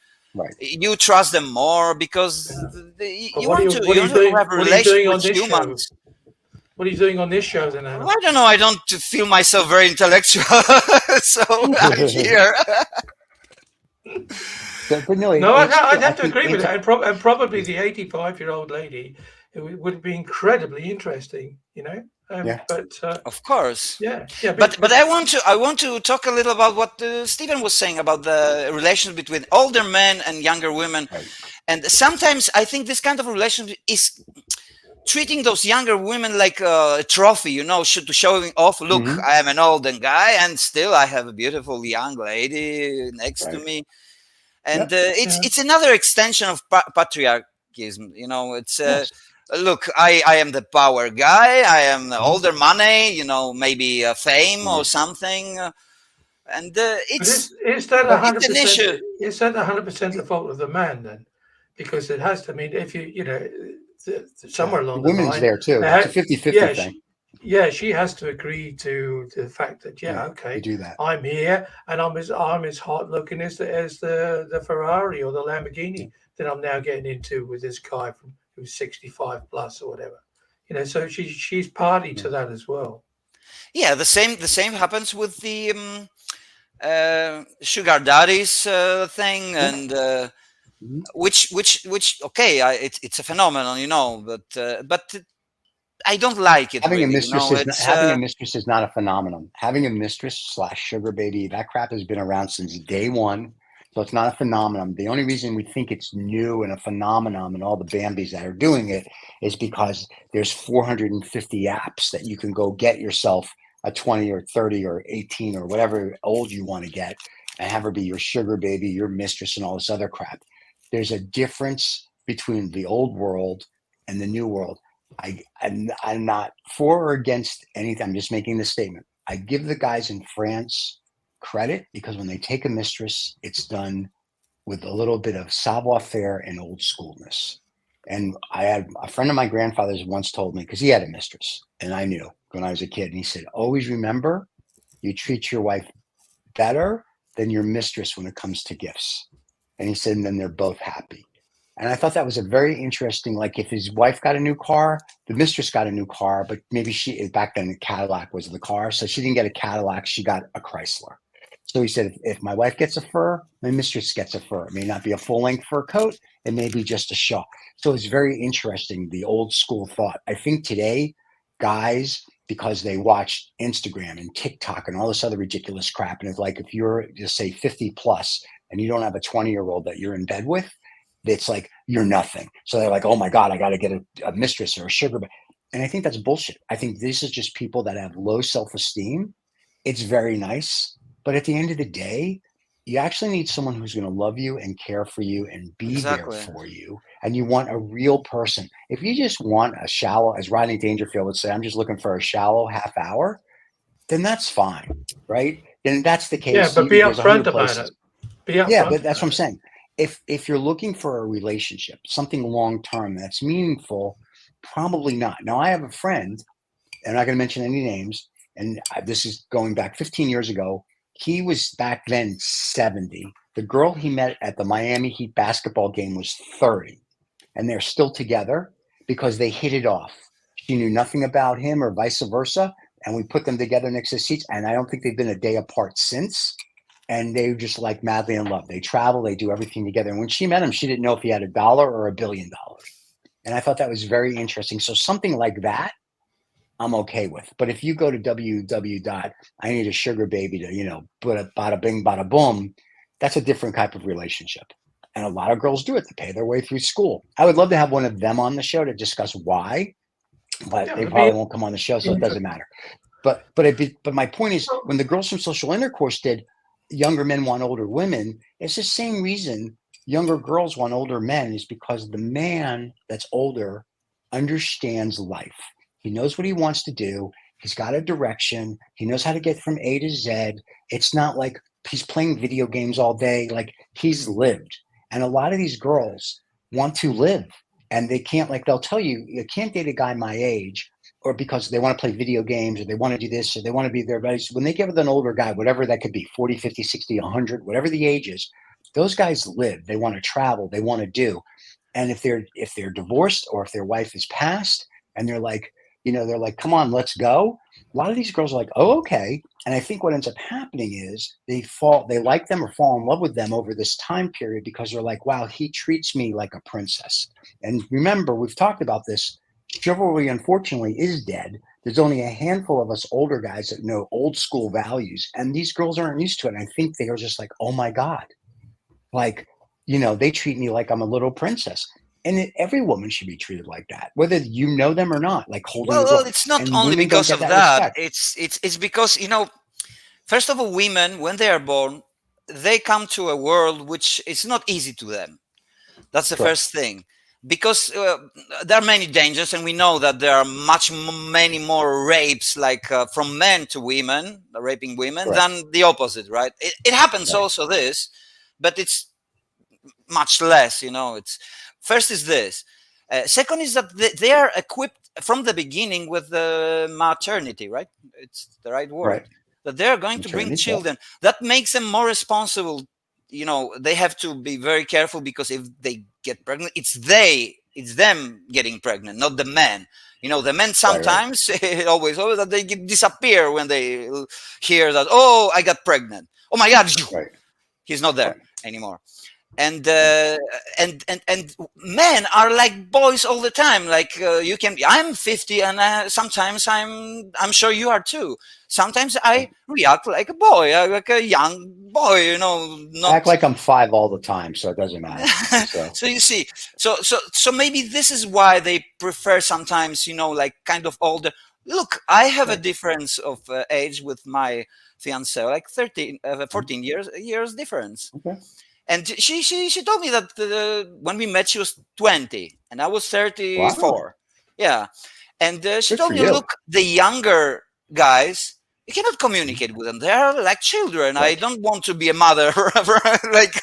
you trust them more because you want to have a relation with humans. What are you doing on this show then, Adam? Well, I don't know. I don't feel myself very intellectual, so I'm here. No, I'd have to agree with that. And probably the 85-year-old lady, it would be incredibly interesting, you know. But of course, But I want to talk a little about what Stephen was saying about the relation between older men and younger women, and sometimes I think this kind of relationship is treating those younger women like a trophy, you know, showing off. Look, I am an older guy, and still I have a beautiful young lady next to me. And it's another extension of patriarchism. You know, it's look, I am the power guy. I am the older money. You know, maybe fame or something. And is that 100%? Is that 100% the fault of the man then? Because it has to. I mean, if you know, somewhere along the line, women's there too. It's a 50-50 thing. She has to agree to the fact that do that. I'm here and I'm as hot looking as the Ferrari or the Lamborghini that I'm now getting into with this guy who's 65 plus or whatever. You know, so she's party to that as well. Yeah, the same happens with the sugar daddies thing and. Which okay, it's a phenomenon, you know, but I don't like it. Having a mistress is not a phenomenon. Having a mistress / sugar baby, that crap has been around since day one, so it's not a phenomenon. The only reason we think it's new and a phenomenon and all the Bambis that are doing it is because there's 450 apps that you can go get yourself a 20 or 30 or 18 or whatever old you want to get and have her be your sugar baby, your mistress, and all this other crap. There's a difference between the old world and the new world. I'm not for or against anything. I'm just making this statement. I give the guys in France credit because when they take a mistress, it's done with a little bit of savoir-faire and old schoolness. And I had a friend of my grandfather's once told me, because he had a mistress, and I knew when I was a kid, and he said, always remember, you treat your wife better than your mistress when it comes to gifts. And he said, and then they're both happy. And I thought that was a very interesting, like if his wife got a new car, the mistress got a new car, but maybe back then the Cadillac was the car. So she didn't get a Cadillac, she got a Chrysler. So he said, if my wife gets a fur, my mistress gets a fur. It may not be a full length fur coat. It may be just a shawl. So it's very interesting, the old school thought. I think today, guys, because they watch Instagram and TikTok and all this other ridiculous crap. And it's like, if you're just say 50 plus and you don't have a 20-year-old that you're in bed with, it's like, you're nothing. So they're like, oh my God, I got to get a mistress or a sugar baby. And I think that's bullshit. I think this is just people that have low self-esteem. It's very nice. But at the end of the day, you actually need someone who's going to love you and care for you and be there for you. And you want a real person. If you just want a shallow, as Rodney Dangerfield would say, I'm just looking for a shallow half hour, then that's fine, right? Then that's the case. Yeah, but be upfront about it. Yeah, but that's what I'm saying. If you're looking for a relationship, something long-term that's meaningful, probably not. Now, I have a friend, and I'm not going to mention any names, and this is going back 15 years ago. He was back then 70. The girl he met at the Miami Heat basketball game was 30, and they're still together because they hit it off. She knew nothing about him or vice versa, and we put them together next to seats, and I don't think they've been a day apart since. And they were just like madly in love. They travel, they do everything together. And when she met him, she didn't know if he had $1 or $1 billion. And I thought that was very interesting. So something like that, I'm okay with. But if you go to I need a sugar baby to, put a bada bing, bada boom, that's a different type of relationship. And a lot of girls do it to pay their way through school. I would love to have one of them on the show to discuss why, but they probably won't come on the show, so it doesn't matter. But my point is, when the girls from Social Intercourse did younger men want older women, it's the same reason younger girls want older men, is because the man that's older understands life. He knows what he wants to do. He's got a direction. He knows how to get from A to Z. It's not like he's playing video games all day. Like, he's lived. And a lot of these girls want to live, and they can't, like, they'll tell you, you can't date a guy my age, or because they want to play video games, or they want to do this, or they want to be there. But when they get with an older guy, whatever that could be, 40, 50, 60, 100, whatever the age is, those guys live. They want to travel. They want to do. And if they're divorced, or if their wife is passed, and they're like, they're like, come on, let's go. A lot of these girls are like, oh, okay. And I think what ends up happening is they like them or fall in love with them over this time period, because they're like, wow, he treats me like a princess. And remember, we've talked about this. Chivalry, unfortunately, is dead. There's only a handful of us older guys that know old school values, and these girls aren't used to it. And I think they are just like, oh my God, like, they treat me like I'm a little princess. And every woman should be treated like that, whether you know them or not. Like, holding. Well, it's not only because of that. It's because, first of all, women, when they are born, they come to a world which is not easy to them. That's the first thing. Because there are many dangers, and we know that there are many more rapes, like from men to women, raping women, than the opposite, right? It happens also this, but it's much less, It's first is this. Second is that they are equipped from the beginning with the maternity, right? It's the right word. Right. That they are going to bring children. That makes them more responsible. They have to be very careful, because if they get pregnant, it's them getting pregnant, not the men. The men sometimes, always that they disappear when they hear that, oh, I got pregnant. Oh my God, he's not there anymore. And men are like boys all the time. Like, I'm 50, and sometimes I'm sure you are too. Sometimes I react like a boy, like a young boy, not act like I'm 5 all the time, so it doesn't matter. So you see, so maybe this is why they prefer sometimes, like kind of older. Look, I have a difference of age with my fiancée, like 14 years difference. Okay. And she told me that when we met, she was 20 and I was 34. Wow. Yeah. And she told me, look, the younger guys, you cannot communicate with them. They are like children. Right. I don't want to be a mother like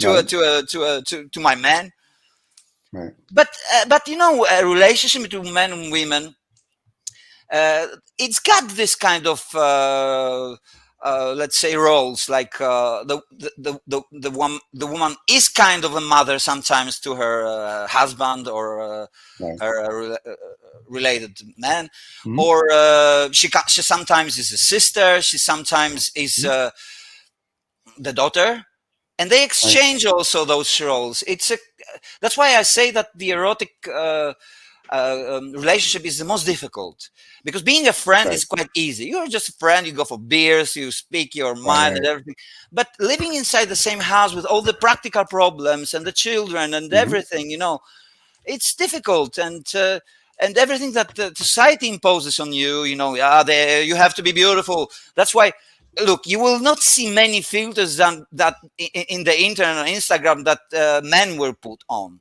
to my man. Right. But a relationship between men and women, it's got this kind of let's say roles, like the woman is kind of a mother sometimes to her husband or her related man, or she sometimes is a sister, she sometimes is the daughter, and they exchange also those roles. That's why I say that the erotic relationship is the most difficult, because being a friend is quite easy. You're just a friend, you go for beers, you speak your mind and everything. But living inside the same house with all the practical problems and the children and everything, it's difficult. And everything that the society imposes on you, you have to be beautiful. That's why, look, you will not see many filters that in the internet or Instagram that men will put on.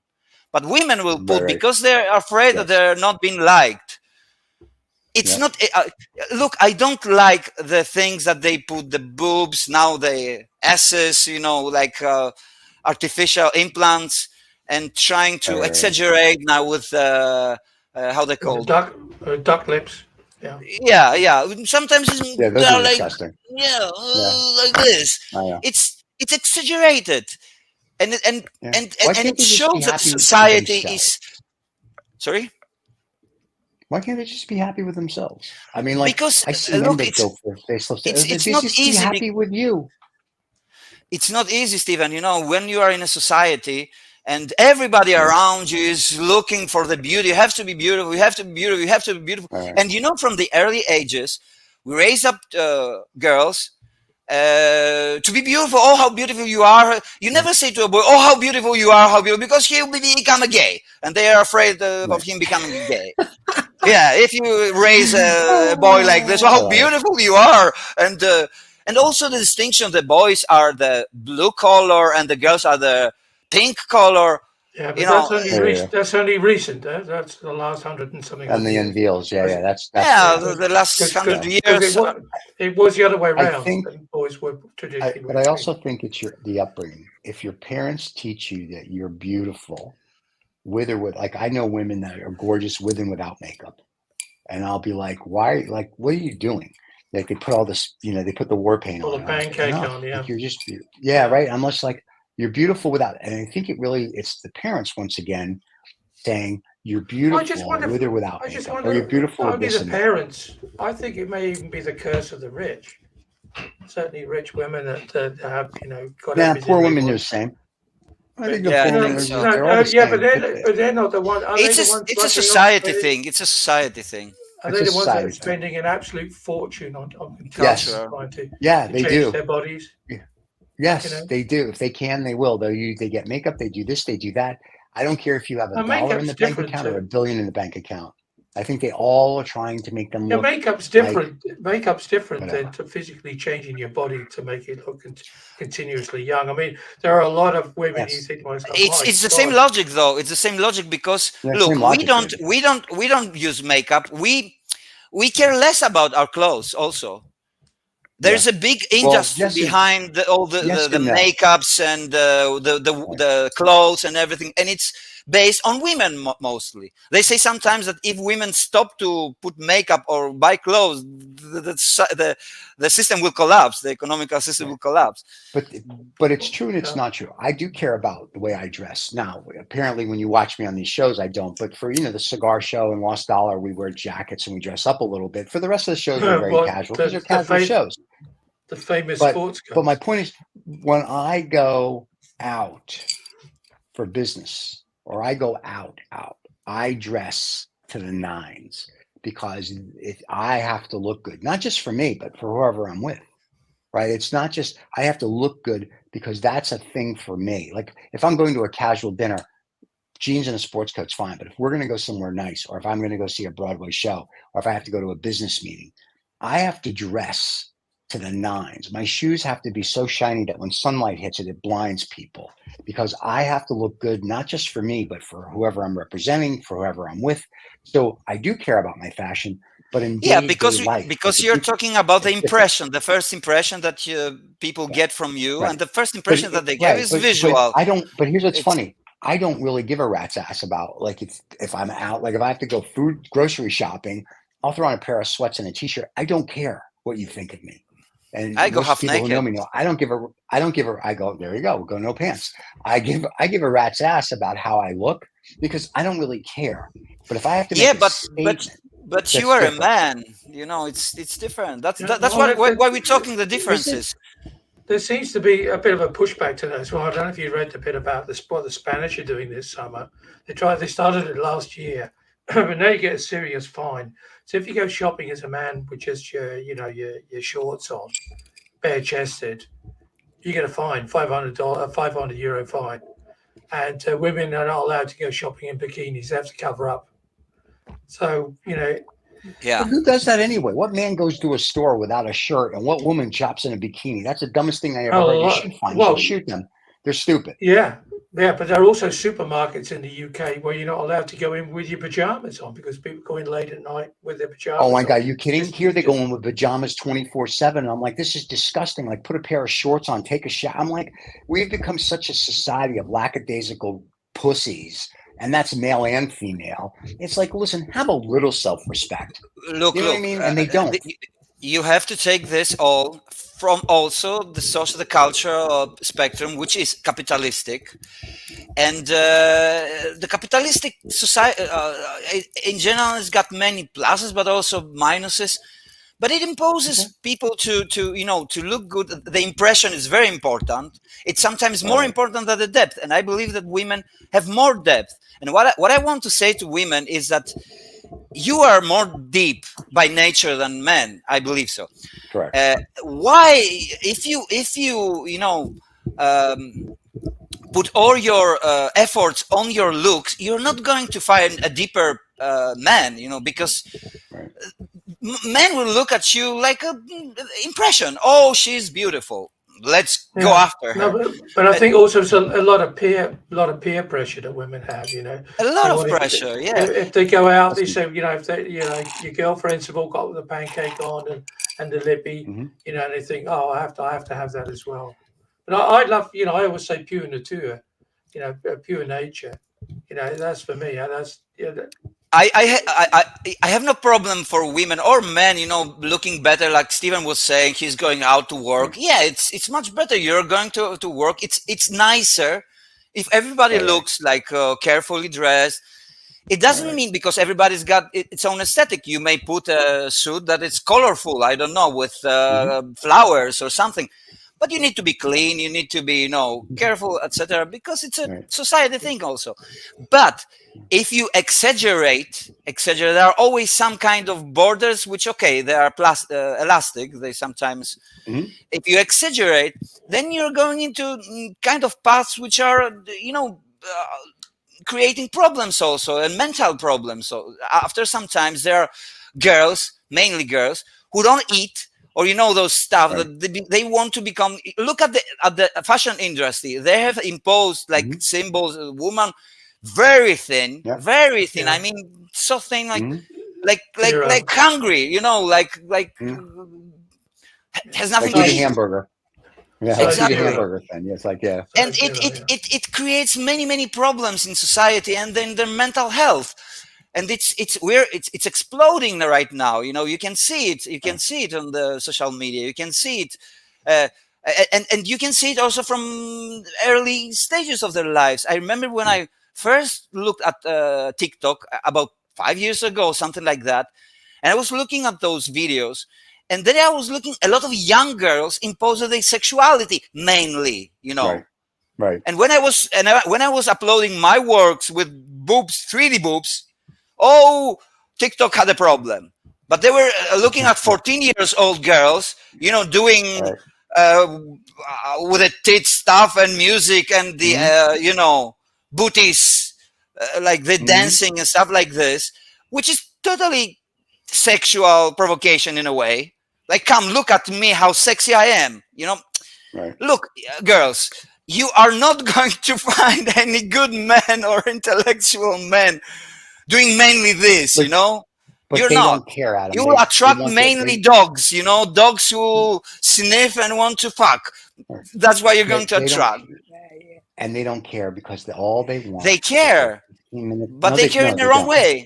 But women will put because they're afraid that they're not being liked. It's not. Look, I don't like the things that they put, the boobs, now the S's, like artificial implants, and trying to exaggerate now with how they call duck lips. Yeah. Sometimes those are disgusting. Like this. It's exaggerated. And it shows that society is. Sorry? Why can't they just be happy with themselves? I mean, like, because, I see men that go for facelifts. It's not just easy. Be happy with you. It's not easy, Stephen. When you are in a society and everybody around you is looking for the beauty, you have to be beautiful. You have to be beautiful. You have to be beautiful. And from the early ages, we raise up girls. To be beautiful. Oh, how beautiful you are. You never say to a boy, oh, how beautiful you are, how beautiful, because he'll become a gay, and they are afraid of him becoming gay. If you raise a boy like this, oh, how beautiful you are. And also the distinction, the boys are the blue color and the girls are the pink color. Yeah, but that's only recent. That's the last 100 and something. And the unveils, that's the last 100 years. It was the other way around. Boys were traditionally. But I also think it's the upbringing. If your parents teach you that you're beautiful, with or with, like, I know women that are gorgeous with and without makeup, and I'll be like, why? Like, what are you doing? Like, they put all this, they put the war paint on. The pancake on, Like, you're just, right. I'm just like, you're beautiful without, and I think it's the parents once again saying you're beautiful with or without makeup, or you're beautiful with this. The parents. I think it may even be the curse of the rich. Certainly, rich women that have got. Poor women do the same. I think but they're not the one. It's a society thing. It's a society thing. Are they the ones that are spending an absolute fortune on culture? They do. Their bodies. Yes, they do. If they can, they will. They get makeup. They do this. They do that. I don't care if you have $1 in the bank account or $1 billion in the bank account. I think they all are trying to make them look. Makeup's different. Makeup's different than to physically changing your body to make it look continuously young. I mean, there are a lot of women you think, it's the same logic, though. It's the same logic because look, we don't use makeup. We care less about our clothes. Also, there's a big industry behind all the makeups and the clothes and everything, and it's based on women mostly. They say sometimes that if women stop to put makeup or buy clothes, the system will collapse. The economical system will collapse. But it's true and it's not true. I do care about the way I dress. Now, apparently, when you watch me on these shows, I don't. But for the cigar show and Lost Dollar, we wear jackets and we dress up a little bit. For the rest of the shows, we're very casual because they're casual shows. The famous sports guys. But my point is, when I go out for business, or I go out, I dress to the nines because I have to look good, not just for me, but for whoever I'm with, right? It's not just, I have to look good because that's a thing for me. Like, if I'm going to a casual dinner, jeans and a sports coat's fine. But if we're going to go somewhere nice, or if I'm going to go see a Broadway show, or if I have to go to a business meeting, I have to dress to the nines. My shoes have to be so shiny that when sunlight hits it, it blinds people, because I have to look good, not just for me, but for whoever I'm representing, for whoever I'm with. So I do care about my fashion, but in because you're talking about the impression, the first impression that people get from you, and the first impression that they get is visual. But here's what's funny. I don't really give a rat's ass about, like, if I'm out, like if I have to go grocery shopping, I'll throw on a pair of sweats and a t-shirt. I don't care what you think of me. And I go half people naked. Who know me know I go, there you go. We'll go no pants. I give a rat's ass about how I look because I don't really care. But if I have to make but you are different. A man. It's different. That's why we're talking the differences. There seems to be a bit of a pushback to that as well. I don't know if you read a bit about what the Spanish are doing this summer. They started it last year but now you get a serious fine. So if you go shopping as a man with just your shorts on, bare chested, you get a fine, €500 fine. And women are not allowed to go shopping in bikinis; they have to cover up. So yeah. But who does that anyway? What man goes to a store without a shirt, and what woman shops in a bikini? That's the dumbest thing I ever heard. You should find. You should shoot them. They're stupid. Yeah, but there are also supermarkets in the UK where you're not allowed to go in with your pajamas on because people go in late at night with their pajamas. Oh my God, are you kidding? Here they go in with pajamas 24/7. And I'm like, this is disgusting. Like, put a pair of shorts on, take a shower. I'm like, we've become such a society of lackadaisical pussies. And that's male and female. It's like, listen, have a little self-respect. Look, you know what I mean? And they don't. You have to take this all from also the social, the cultural spectrum, which is capitalistic, and the capitalistic society in general has got many pluses, but also minuses. But it imposes people to look good. The impression is very important. It's sometimes more important than the depth, and I believe that women have more depth. And what I want to say to women is that you are more deep by nature than men. I believe so. Correct. Why, if you put all your efforts on your looks, you're not going to find a deeper man. Because men will look at you like an impression. Oh, she's beautiful. Let's go after her. No, but I think also it's a lot of peer pressure that women have. A lot of pressure. If they go out, they say, if they, your girlfriends have all got the pancake on and the lippy, and they think, oh, I have to have that as well. But I love, I always say pure nature, pure nature. That's for me. That's I have no problem for women or men, looking better. Like Stephen was saying, he's going out to work. Yeah, it's much better. You're going to work. It's nicer if everybody looks like carefully dressed. It doesn't mean because everybody's got its own aesthetic. You may put a suit that is colorful, I don't know, with flowers or something. But you need to be clean. You need to be, careful, etc. Because it's a society thing also. But if you exaggerate, there are always some kind of borders, which, they are elastic. They sometimes, if you exaggerate, then you're going into kind of paths which are, creating problems also and mental problems. So after some time, there are girls, mainly girls, who don't eat. Or those stuff that they want to become. Look at the fashion industry. They have imposed like symbols. Woman, very thin, very thin. I mean, so thin, like hungry. Has nothing like to eat a hamburger. Yeah, exactly. Like a hamburger thing. It's like and it creates many problems in society and then their mental health. And it's exploding right now. You can see it. You can see it on the social media. You can see it, and you can see it also from early stages of their lives. I remember when I first looked at TikTok about 5 years ago, something like that, and I was looking at those videos, and then I was looking a lot of young girls imposing their sexuality, mainly, Right. And when I was uploading my works with boobs, 3D boobs. Oh, TikTok had a problem, but they were looking at 14-year-old girls, doing with the tit stuff and music and the booties, like the dancing and stuff like this, which is totally sexual provocation in a way. Like, come look at me, how sexy I am. Look, girls, you are not going to find any good men or intellectual men doing mainly this, but you're they not. Don't care, Adam. You will attract mainly dogs, dogs who sniff and want to fuck. That's why you're going to attract. And they don't care because all they want. They care, but they care in the wrong way.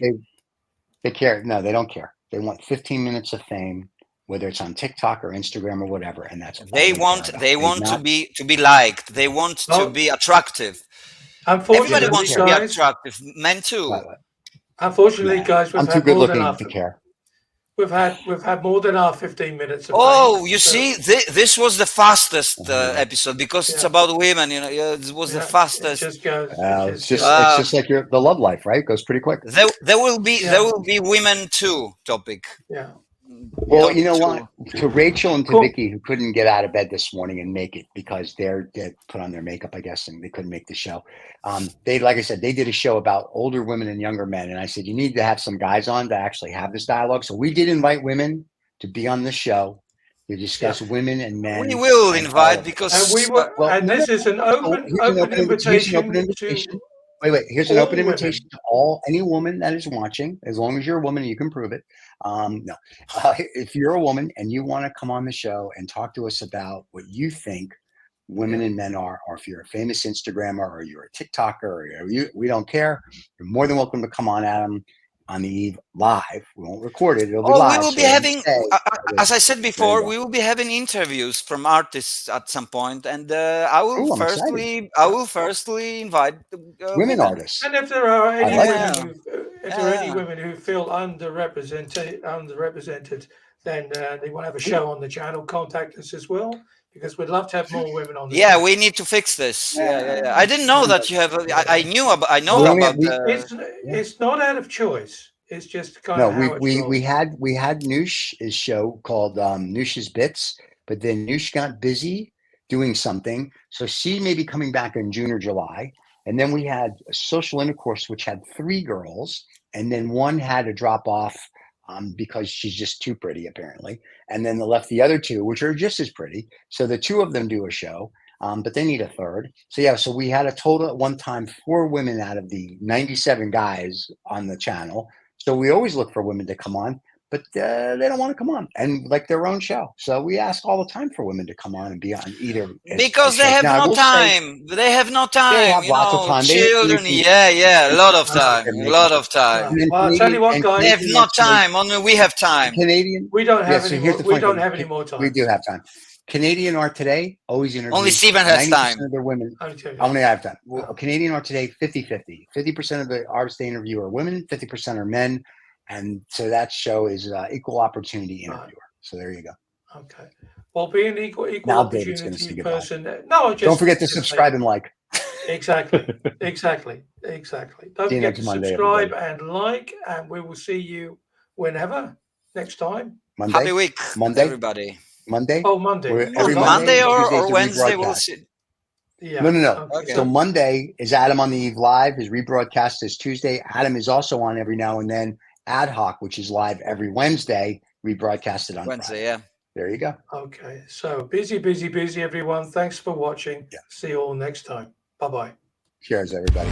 They care. No, they don't care. They want 15 minutes of fame, whether it's on TikTok or Instagram or whatever, and that's they want to be liked. They want to be attractive. Everybody wants to be attractive. Men too. Unfortunately, guys, I'm too good looking to care. we've had more than our 15 minutes. Oh, you see, this was the fastest episode because it's about women. You know, it was the fastest. It just goes. It's just like the love life, right? It goes pretty quick. There will be women too topic. Yeah. Well, you know what? To Rachel and to Vicky, who couldn't get out of bed this morning and make it because they put on their makeup, I guess, and they couldn't make the show. They, like I said, they did a show about older women and younger men, and I said you need to have some guys on to actually have this dialogue. So we did invite women to be on the show to discuss women and men. We will invite because and this is an open invitation to. Wait. Here's an open invitation to any woman that is watching, as long as you're a woman and you can prove it. If you're a woman and you want to come on the show and talk to us about what you think women and men are, or if you're a famous Instagrammer or you're a TikToker, or we don't care. You're more than welcome to come on, Adam, on the Eve live. We won't record it. It'll be live. We will be having, as I said before, we will be having interviews from artists at some point, and I will firstly invite women artists. And if there are any women who feel underrepresented, then they want to have a show on the channel, contact us as well. Because we'd love to have more women on the show. We need to fix this. Yeah. I didn't know that you have. I know about. It's not out of choice. It's just kind of how we had Noosh's show called Noosh's Bits, but then Noosh got busy doing something, so she may be coming back in June or July. And then we had Social Intercourse, which had 3 girls, and then one had to drop off. Because she's just too pretty, apparently. And then they left the other 2, which are just as pretty. So the 2 of them do a show, but they need a 3rd. So we had a total at one time 4 women out of the 97 guys on the channel. So we always look for women to come on, but they don't want to come on and like their own show. So we ask all the time for women to come on and be on either. Because they have no time. They have no time. They have lots of time. Children, a lot of time. A lot of time. Well, I'll tell you what, guys. They have no time. Only we have time. Canadian. We don't have any more. We don't have any more time. We do have time. Canadian Art Today always interviews. Only Stephen has time. 90% of their women. Only I have time. Well, Canadian Art Today, 50-50. 50% of the artists they interview are women, 50% are men. And so that show is equal opportunity interviewer. So there you go. Okay. Well, being an equal now opportunity person. Don't forget to subscribe and like. Exactly. Don't forget to subscribe and like, and we will see you whenever next time. Monday. Happy week, Monday, everybody. Monday. Oh, Monday. Every Monday or Wednesday. We'll see. Yeah. No. Okay. So Monday is Adam on the Eve Live. His rebroadcast is Tuesday. Adam is also on every now and then. Ad hoc, which is live every Wednesday, rebroadcasted on Wednesday. Friday. There you go. Okay. So busy, everyone. Thanks for watching. Yeah. See you all next time. Bye-bye. Cheers, everybody.